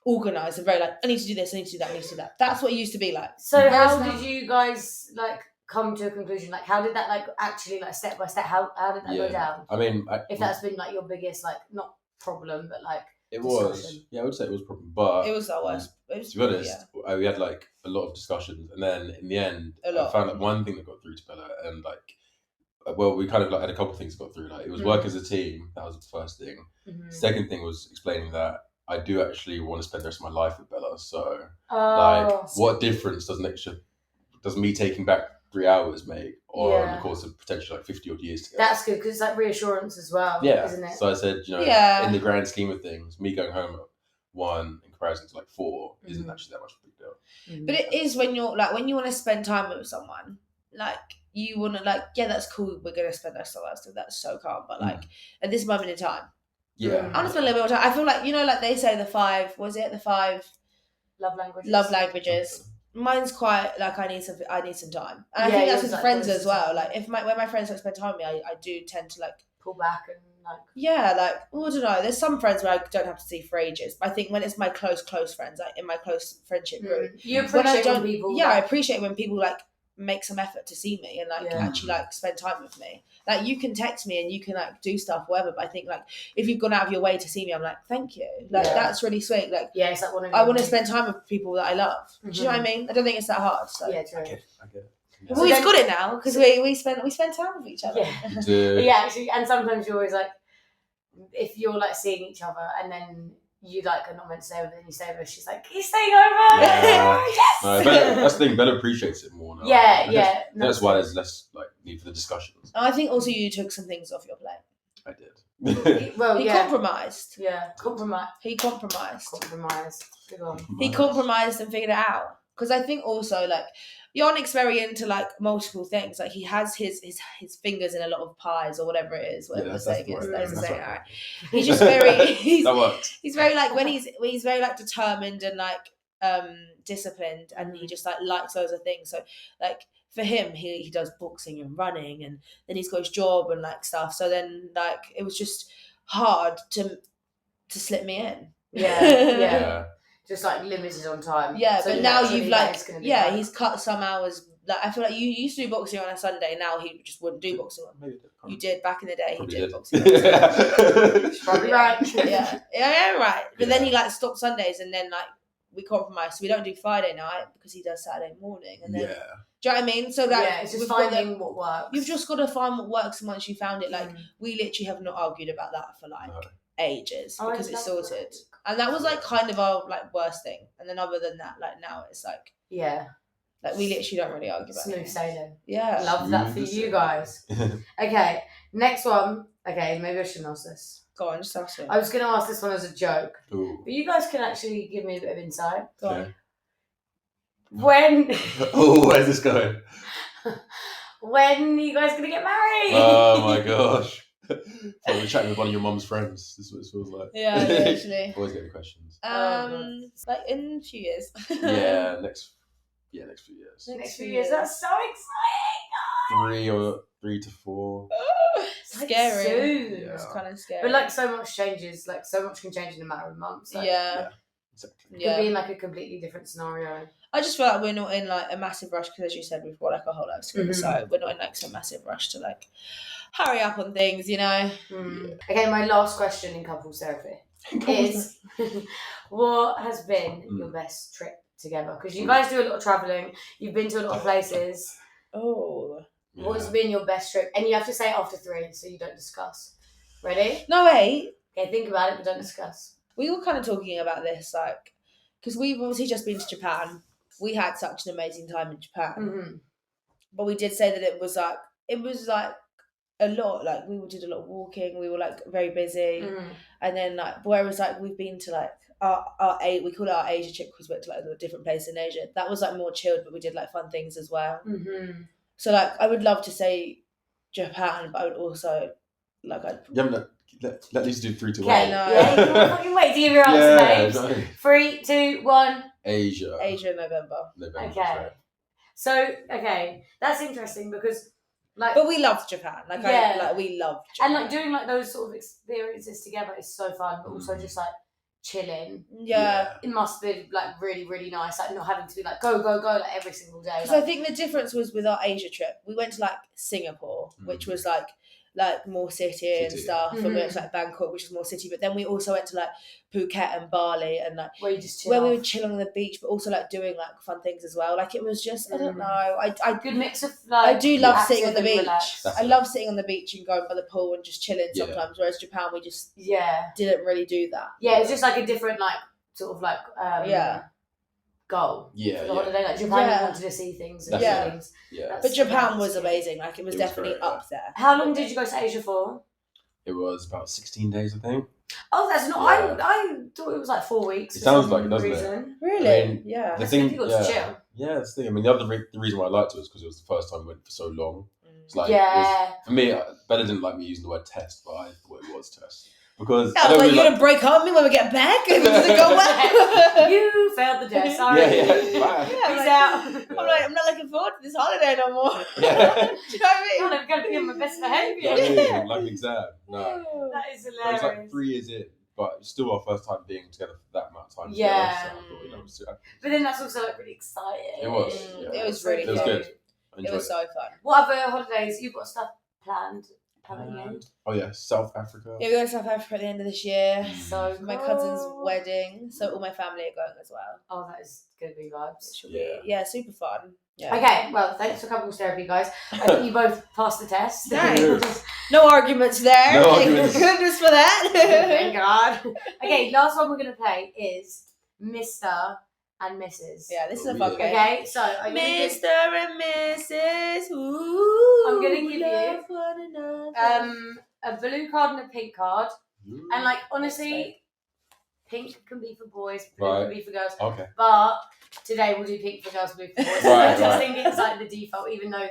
organised and very like, I need to do this, I need to do that, I need to do that. That's what it used to be like. So Whereas how now- did you guys like come to a conclusion? Like, how did that like actually like step by step? How did that go down? I mean, If that's been like your biggest like not problem, but like it discussion. was. Yeah, I would say it was a problem, but It was our worst. It was, to be honest, we had like a lot of discussions, and then in the end, A lot. I found like one thing that got through to Bella, and like, well, we kind of like had a couple of things that got through. Like, it was work as a team. That was the first thing. Mhm. Second thing was explaining that I do actually want to spend the rest of my life with Bella. So, Oh, like, what difference does me taking back 3 hours make, or on Yeah. the course of potentially like 50 odd years together? that's good because it's like reassurance as well, Yeah. isn't it? So I said, Yeah. in the grand scheme of things, me going home at 1 in comparison to like 4 isn't Mhm. actually that much of a big deal. Mhm. But it is when you're like, when you want to spend time with someone, like, you want to like, yeah, that's cool, we're going to spend our stuff, that's so calm. But like, at this moment in time, Yeah. Mm. I want to spend a little bit more time. I feel like, like they say the five love languages. love languages. Mine's quite like I need some time, and I Yeah, think that's yours with like friends quality as well. time. Like when my friends don't spend time with me, I do tend to like, Pull back and like. yeah, like, I don't know. There's some friends where I don't have to see for ages. But I think when it's my close friends, like in my close friendship group, You when I appreciate when don't, people. yeah, I like, appreciate when people like make some effort to see me and like Yeah. actually like spend time with me. Like, you can text me and you can like do stuff, whatever. But I think like if you've gone out of your way to see me, I'm like, thank you. Like, Yeah. that's really sweet. Like, yeah, it's like one of I want to spend time with people that I love. Do you know what I Mhm. mean? I don't think it's that hard. So. Yeah, true. I get it. We've So always then- got it now because we spend time with each other. Yeah. You do. Yeah, actually, and sometimes you're always like, if you're like seeing each other and then you like are not meant to stay over, then you stay over. She's like, he's staying over. Yeah. Yes. No, that's the thing. Bella appreciates it more now. Yeah, I guess yeah. That's why there's less like need for the discussions. And I think also you took some things off your plate. I did. Well, He yeah. compromised. Yeah, compromise. He compromised. Compromise. Good one. He compromised and figured it out. Because I think also like Yannick's very into like multiple things. Like, he has his fingers in a lot of pies or whatever it is. Whatever Yeah, the that's saying the is. word. That is the That's saying. right. Alright. He's just very. That worked. He's very like when he's very like determined and like disciplined, and he just like likes those other things. So like for him, he does boxing and running, and then he's got his job and like stuff. So then like it was just hard to slip me in. Yeah, yeah. Yeah. Just like limited on time. Yeah, So but now naturally you've that like is gonna be yeah, hard. he's cut some hours. Like, I feel like you used to do boxing on a Sunday. Now he just wouldn't do boxing. Maybe You did back in the day. Probably he did did. boxing. On a Sunday. She's probably right. yeah, right. But then Yeah. he like stopped Sundays, and then like we compromised. So we don't do Friday night because he does Saturday morning. And then Yeah. do you know what I mean? So like Yeah, it's just we've got finding what works. you've just got to find what works, and once you found it, like Mm. we literally have not argued about that for like No. ages Oh, I because it's love sorted. that. And that was like kind of our like worst thing. And then other than that, like now it's like Yeah, we literally don't really argue about smooth it. sailing. Yeah. Love that for Smooth you sailing. guys. Okay, next one. Okay, maybe I shouldn't ask this. Go on, just ask it. I was going to ask this one as a joke, Ooh. but you guys can actually give me a bit of insight. Go on. Okay. When Oh, where's this going? when are you guys gonna get married? Oh my gosh. So we're chatting with one of your mum's friends. This is what it feels like. Yeah, literally. Always getting questions. Like in a few years. Yeah, next few years. Next few years. That's so exciting. 3 to 4. Scary. Soon. Yeah. It's kind of scary. But like so much changes. Like so much can change in a matter of months. Like, yeah. Exactly. Could be in like a completely different scenario. I just feel like we're not in like a massive rush because, as you said, we've got like a whole life together, so we're not in like some massive rush to like hurry up on things, you know. Okay, my last question in couples therapy is, what has been your best trip together? Because you guys do a lot of traveling. You've been to a lot of places. Oh. Yeah. What has been your best trip? And you have to say it after 3, so you don't discuss. Ready? No, wait. Okay, think about it, but don't discuss. We were kind of talking about this, like, because we've obviously just been to Japan. We had such an amazing time in Japan, but we did say that it was like a lot. Like we did a lot of walking. We were like very busy, and then like whereas like we've been to like we call it our Asia trip because we went to like a different place in Asia. That was like more chilled, but we did like fun things as well. So like I would love to say Japan, but I would also like let Lisa do 3 to 1. Okay, no. yeah, you can't fucking wait to give your answer, babes. No. 3, 2, 1. Asia, November. Okay. Right. So, okay, that's interesting because, like, But we loved Japan. Like we loved Japan. and like doing like those sort of experiences together is so fun, but also just like chilling. Yeah. It must be like really, really nice, like not having to be like go like every single day. Because Like, I think the difference was with our Asia trip. We went to like Singapore, which was like more city and stuff, and we went to like Bangkok, which is more city. But then we also went to like Phuket and Bali, and like where you just chill where we off. were chilling on the beach, but also like doing like fun things as well. Like it was just I don't know. I Good mix of like. I do love active sitting on the and beach. relaxed. I love sitting on the beach and going by the pool and just chilling Yeah. sometimes. Whereas Japan, we just Yeah, didn't really do that. yeah, it's just like a different like sort of like goal. Yeah, For the yeah. holiday, like Japan, Yeah. you wanted to see things and Yeah. do things. Yeah. That's- But Japan was that's- amazing. Like it was It was definitely great, up there. How long did you go to Asia for? It was about 16 days, I think. Oh, that's not. Yeah. I thought it was like 4 weeks. It for sounds some like it, doesn't it? reason. Really? I mean, Yeah. The That's thing, difficult to chill. Yeah, that's the thing. I mean, the reason why I liked it was because it was the first time we went for so long. It's like, Yeah. for me, Bella didn't like me using the word test, but I thought it was test. Because I was like, you're gonna break up with me when we get back? Does it go well? You failed the test. Sorry. Yeah, bye. Peace like- out. I'm like, I'm not looking forward to this holiday no more. Yeah. Do you know what I mean? I'm going to be on my best behaviour. Yeah, like an exam. No. That is But hilarious. it's like 3 years in, but it's still our first time being together for that amount of time. Yeah. Together, so I thought, it was, But then that's also like really exciting. It was, It was really It was fun. good. I It enjoyed was so fun. What other holidays? You've got stuff planned coming in? Oh yeah, South Africa. Yeah, we're going to South Africa at the end of this year. So For my cousin's cool. wedding, so all my family are going as well. Oh, that is going to be vibes. Which will be super fun. Yeah. Okay, well, thanks for couples therapy, guys. I think you both passed the test. Nice. No arguments there. No Thank arguments. goodness for Thank that. God. Okay, last one we're going to play is Mr. and Mrs. Yeah, this is a Oh, fun yeah. game. Okay, so I'm going to Mr. and Mrs. Ooh, I'm gonna give you, love one another. a blue card and a pink card. Ooh. And like honestly, pink can be for boys, blue Right. can be for girls. Okay. But today we'll do pink for girls, blue for boys. Right, I just right. think it's like the default, even though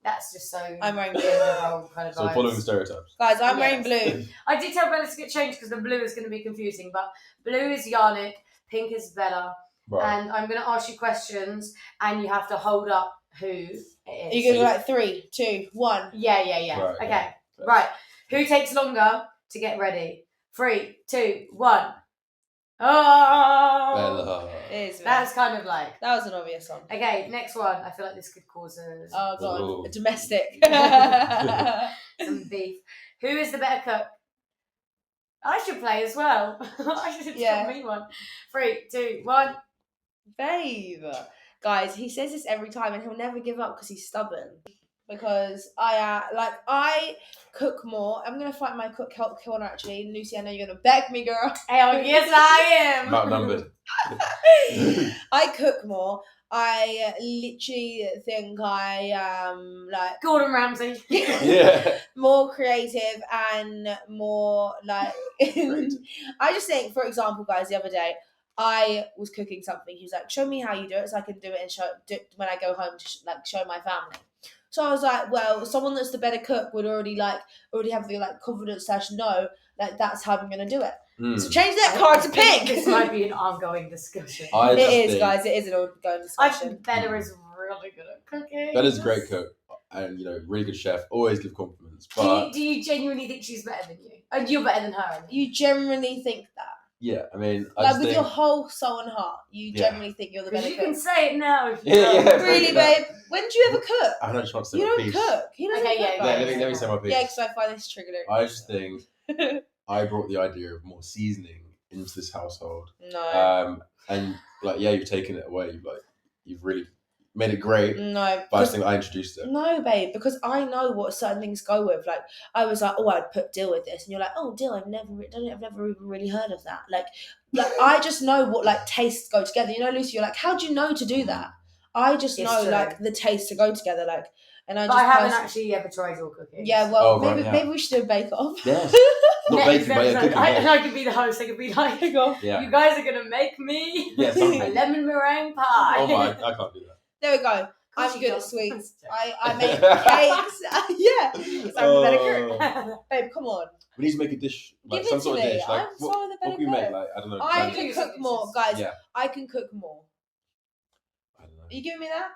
that's just so I'm wearing blue. kind of So vibes. following the stereotypes. Guys, I'm Yes. wearing blue. I did tell Bella to get changed because the blue is going to be confusing, but blue is Yannick, pink is Bella, Right. and I'm going to ask you questions, and you have to hold up who it is. Are you going to go like 3, 2, 1? Yeah. Right, Okay. yeah. Right. Who takes longer to get ready? 3, 2, 1. Oh, Bella. It is me. that's kind of like. That was an obvious one. Okay, next one. I feel like this could cause Oh, God. Ooh. A domestic. some beef. Who is the better cook? I should play as well. I should Yeah. tell me one. 3, 2, 1. Babe. Guys, he says this every time and he'll never give up because he's stubborn. Because I cook more. I'm gonna fight my cook corner actually. Lucy, I know you're gonna beg me, girl. Hell yes, I am. Outnumbered. I cook more. I literally think I am like Gordon Ramsay. Yeah. more creative and more like I just think, for example, guys, the other day I was cooking something. He was like, show me how you do it so I can do it and show when I go home to show my family. So I was like, well, someone that's the better cook would already have the confidence / know that's how I'm gonna do it. So change that card to pink. This might be an ongoing discussion. It is, guys. It is an ongoing discussion. Bella is really good at cooking. Bella's a great cook, and really good chef. Always give compliments. But do you genuinely think she's better than you? And you're better than her? You generally think that? Yeah, I mean, with your whole soul and heart, you generally think you're the better you cook. can say it now. Really, babe? When do you ever cook? I don't just want to say you my don't piece. cook. He doesn't cook. Let me say my piece. Yeah, because I find this triggering. I just think I brought the idea of more seasoning into this household. No. And you've taken it away. You've really made it great. No. But I just think I introduced it. No, babe, because I know what certain things go with. Like, I was like, oh, I'd put dill with this. And you're like, oh, dill, I've never even really heard of that. Like I just know what, tastes go together. You know, Lucy, you're like, how do you know to do that? I just know, the taste to go together. And I haven't actually ever tried your cooking. Yeah, well, maybe we should do a bake-off. Yes. Not baking, but cooking. I could be the host. I could be like, you guys are going to make me a lemon meringue pie. Oh my, I can't do that. There we go. I'm good at sweets. I make cakes. Yeah. Because I'm the better cook. Babe, come on. We need to make a dish, some sort of dish. I'm so the better what can we make? I don't know. I can cook more. Guys, yeah. I can cook more. I don't know. Are you giving me that?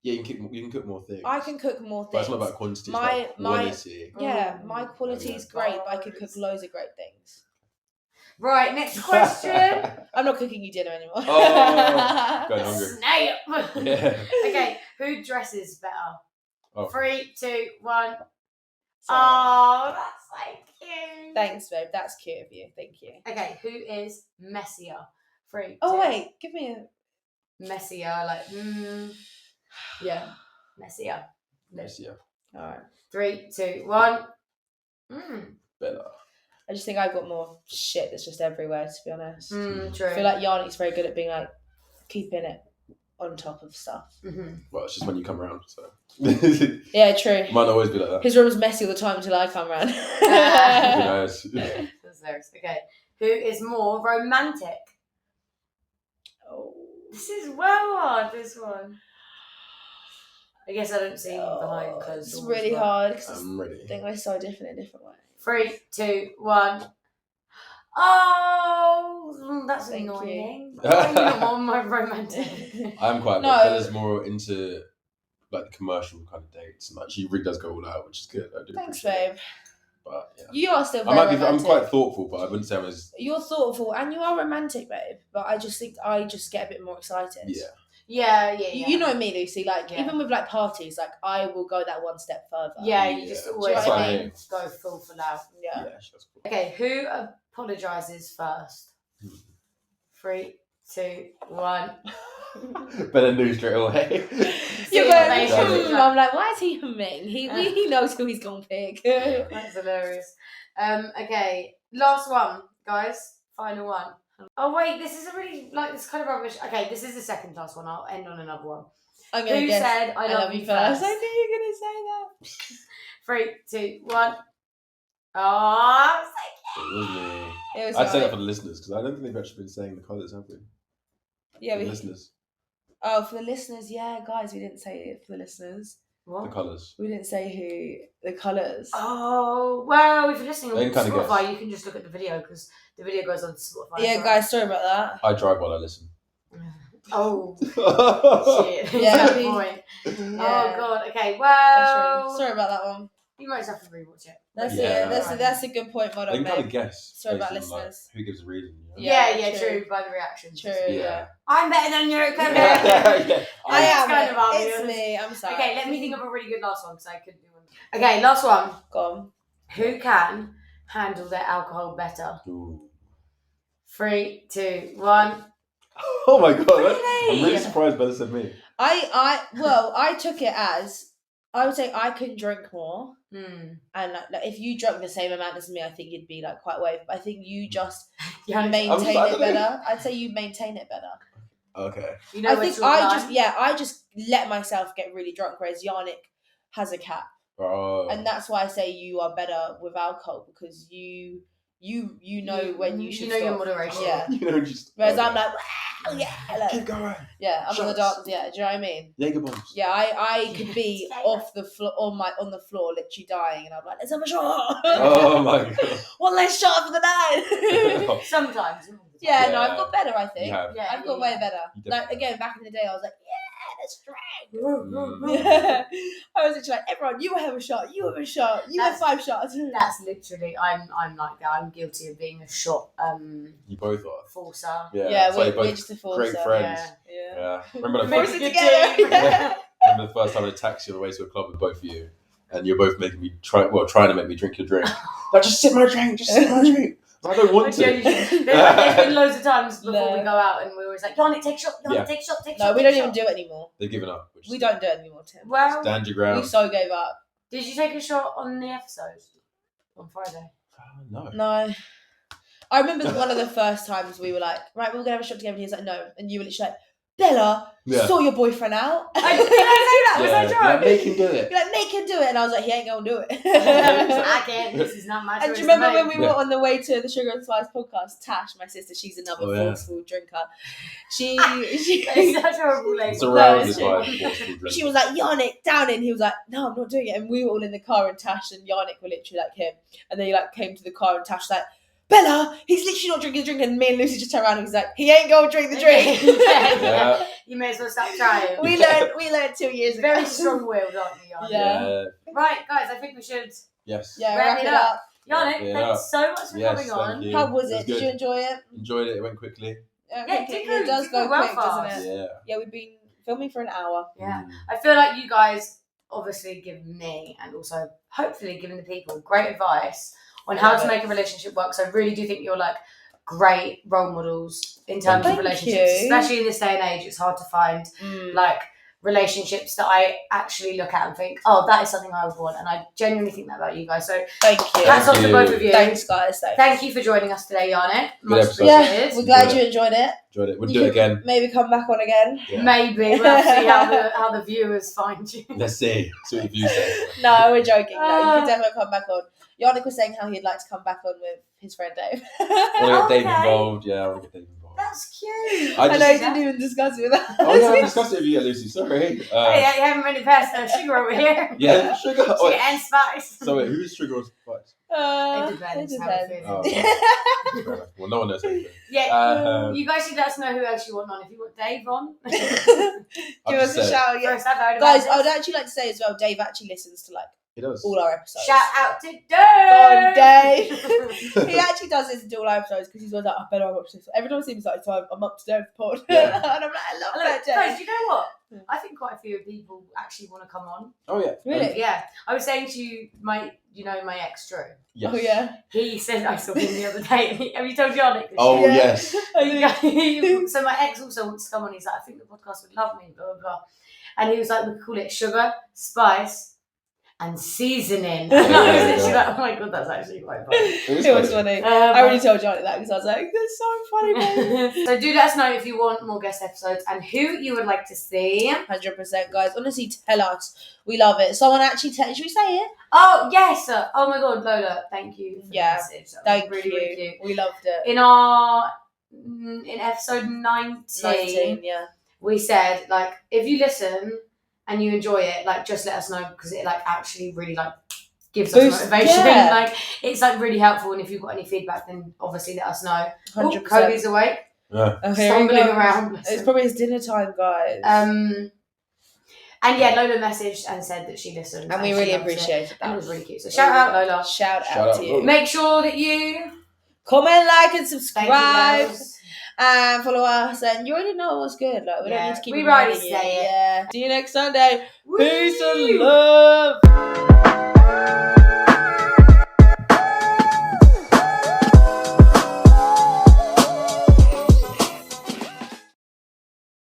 Yeah, you can cook more things. I can cook more things. But it's not about quantity, it's about quality. My quality is great, but I can cook loads of great things. Right, next question. I'm not cooking you dinner anymore. Oh, going hungry. Snape. Yeah. Okay, who dresses better? Oh. 3, 2, 1. Oh, that's so cute. Thanks, babe. That's cute of you. Thank you. Okay, who is messier? 3. Oh 2. wait, give me a messier. Yeah, messier. Messier. All right. 3, 2, 1. Better. I just think I've got more shit that's just everywhere, to be honest. True. I feel like Yannick's very good at being keeping it on top of stuff. Mm-hmm. Well, it's just when you come around, so. Yeah, true. Might not always be like that. His room's messy all the time until I come around. Nice. That's hilarious. Okay, who is more romantic? Oh. This is well hard, this one. I guess I don't see behind closed It's doors. really hard because I'm ready. I think we're so different in different ways. 3, 2, 1. Oh, that's Thank annoying. I'm not more my romantic. I'm quite. No. Bella's more into the commercial kind of dates, and she really does go all out, which is good. I do. Thanks, appreciate babe. it. But yeah. You are still very romantic. I'm quite thoughtful, but I wouldn't say I'm as. You're thoughtful and you are romantic, babe. But I just think I just get a bit more excited. Yeah. Yeah. You know me, Lucy. Even with parties, I will go that one step further. Yeah, you just always Do you know what I mean? go full for loud. Yeah. She does cool. Okay, who apologises first? 3, 2, 1. Bella knew straight away. I'm like, why is he humming? He knows who he's gonna pick. That's hilarious. Okay, last one, guys. Final one. Oh wait, this is a really this kind of rubbish. Okay, this is the second last one. I'll end on another one. I'm gonna Who guess said I love you first? I knew you were gonna say that. 3, 2, 1. Oh, It was me. It was I'd say that for the listeners because I don't think they've actually been saying the colours, have we? Yeah, for the listeners. Oh, for the listeners, yeah, guys, we didn't say it for the listeners. what? The colours. We didn't say who the colours. Oh, well, if you're listening on They can kind of Spotify, you can just look at the video because the video goes on Spotify. Yeah, guys, sorry about that. I drive while I listen. Oh, Shit. shit. Yeah, That's the point. Oh, God. Okay, well. Sorry about that one. You might just have to rewatch it. That's Yeah. That's a good point, They Mono, can kind of babe. guess. Sorry about based on, listeners. who gives a reason. Yeah, true. true. By the reactions. True, Yeah. I'm better than you. Come Yeah. here. Yeah. I am. kind of obvious. It's me. I'm sorry. Okay, let me think of a really good last one because I couldn't do one. Okay, last one. Go on. Who can handle their alcohol better? Ooh. 3, 2, 1. Oh my god! Really? I'm really surprised Bella said me. I took it as I would say I can drink more, Mm. and if you drank the same amount as me, I think you'd be quite wave. But I think you just Yeah, maintain I it don't know. better. I'd say you maintain it better. Okay. You know I when think to apply? I just let myself get really drunk, whereas Yannick has a cap, Oh. and that's why I say you are better with alcohol because you you know when you should You know your stop. moderation. Yeah. You know, just Whereas okay. I'm like, wow, yeah, like, keep going. yeah, I'm on the Shots. dance. Yeah, do you know what I mean? Jaeger bombs. Yeah, I could be off the floor on the floor, literally dying, and I'm like, let's have a shot. Oh my god. One less shot for the night. Sometimes. Yeah, no, Yeah. I've got better. I think You have. I've got way better. You Like definitely again, back in the day, I was like, yeah, let's drink. Mm. Yeah. I was literally like, everyone, you have a shot, you have a shot, you have 5 shots. That's literally. I'm like that. I'm guilty of being a shot. You both are. Forcer. Yeah, so you're we're both just a forcer. great friends. Yeah. Yeah. Remember the Force first, it together. remember the first time I taxied on the way to a club with both of you, and you're both making me trying to make me drink your drink. Like, just sip my drink. Just sip my drink. I don't want to. There's been loads of times before we go out, and we always like, Yannick, take a shot. Yannick, take a shot. Take a shot. No, we don't even do it anymore. They've given up. We don't do it anymore, Tim. Well, Stand your We ground. so gave up. did you take a shot on the episode on Friday? No. No. I remember one of the first times we were like, right, we're gonna have a shot together, and he was like, no, and you were literally like, Bella, Yeah. sort your boyfriend out. Did I say that? Was I Yeah. drunk? Make him do it. You're like, make him do it, and I was like, he ain't gonna do it. I can't. This is not my choice. And do you remember to when make. we were on the way to the Sugar and Spice podcast? Tash, my sister, she's another Oh, yeah. forceful drinker. She It's such a horrible lady. Surrounded it's by true. forceful drinking. she was like, Yannick, down in. He was like, no, I'm not doing it. And we were all in the car, and Tash and Yannick were literally like him. And then he like came to the car, and Tash was like, Bella, he's literally not drinking the drink. And me and Lucy just turned around and was like, he ain't gonna drink the drink. Yeah. You may as well stop trying. we learned 2 years ago. Very strong-willed, aren't you, Yannick? Yeah. Right, guys, I think we should. Yes. Yeah, Wrap wrap it it up. up. Yannick, Yeah. thanks so much for Yes, coming thank on. you. How was It it? was Did good. you enjoy it? Enjoyed it. It went quickly. I Yeah, think it it does did go go well quick, fast. doesn't it? Yeah. Yeah, we've been filming for an hour. Yeah. I feel like you guys obviously give me and also hopefully giving the people great advice on how to make a relationship work. So I really do think you're like great role models in terms of Thank relationships, you. especially in this day and age. It's hard to find like relationships that I actually look at and think, oh, that is something I would want. And I genuinely think that about you guys. So Thank you. hats off to you. both of you. Thanks, guys. Thanks. Thank you for joining us today, Yannick. Much episode. appreciated. We're glad Enjoyed you enjoyed it. Enjoyed it. We'll You do it can again. Maybe come back on again. Yeah. Maybe we'll have to see how the viewers find you. Let's see. See what the views say. No, we're joking. No, you Ah. can definitely come back on. Yannick was saying how he'd like to come back on with his friend Dave. I want to get Dave Okay. involved. Yeah, I want to get Dave involved. That's cute. I I just- know you didn't even discuss it with us. Oh yeah, I discussed it with you, Lucy. Sorry. Hey, you haven't really passed sugar over here. Yeah, sugar. Oh, Sugar wait. and spice. So wait, who's sugar or spice? It depends how it feels. Oh, okay. Fair enough. Well, no one knows anything. Yeah, you guys should let us know who else you want on. If you want Dave on, Give us a shout, yeah. first I've heard about Guys, this. I would actually like to say as well, Dave actually listens to like He does. all our episodes. Shout out to Dave. on Dave. He actually does listen to all our episodes because he's always like, I better watch this. Every time I see him, he's like, so I'm up to date with the pod. Yeah. And I'm like, I love that, Look, guys, Dave. do you know what? Yeah. I think quite a few people actually want to come on. Oh yeah. Really? Yeah, I was saying to you, my ex Drew. Yes. Oh, yeah. He said I saw him the other day. Have you told Yannick this? Oh Yeah. yes. So my ex also wants to come on. He's like, I think the podcast would love me, blah blah blah. And he was like, we could call it sugar, spice, and seasoning. And I was literally like, oh my god, that's actually quite funny. It was funny. I already told Johnny that because I was like, that's so funny, babe. So do let us know if you want more guest episodes and who you would like to see. 100%, guys. Honestly, tell us. We love it. Someone actually should we say it? Oh yes, oh my god, Lola, thank you. For Yeah, the message. That was Thank really, you. really cute. We loved it. In episode 19, yeah. we said like if you listen and you enjoy it, like just let us know because it like actually really like gives us Boost, motivation. yeah. Like it's like really helpful, and if you've got any feedback, then obviously let us know. 100%. Kobe's awake, Yeah. Oh, here he stumbling goes. around. It's probably his dinner time, guys. And yeah, Lola messaged and said that she listened, and we she really loves it. appreciated And it that. was really cute. So shout out Lola. Shout Shout out out to you. Lola. Make sure that you Comment, like, and thank you, subscribe. girls. And follow us. And you already know what's good. Like we Yeah, don't need to keep we reminding already you. say it. Yeah. See you next Sunday. Whee! Peace and love.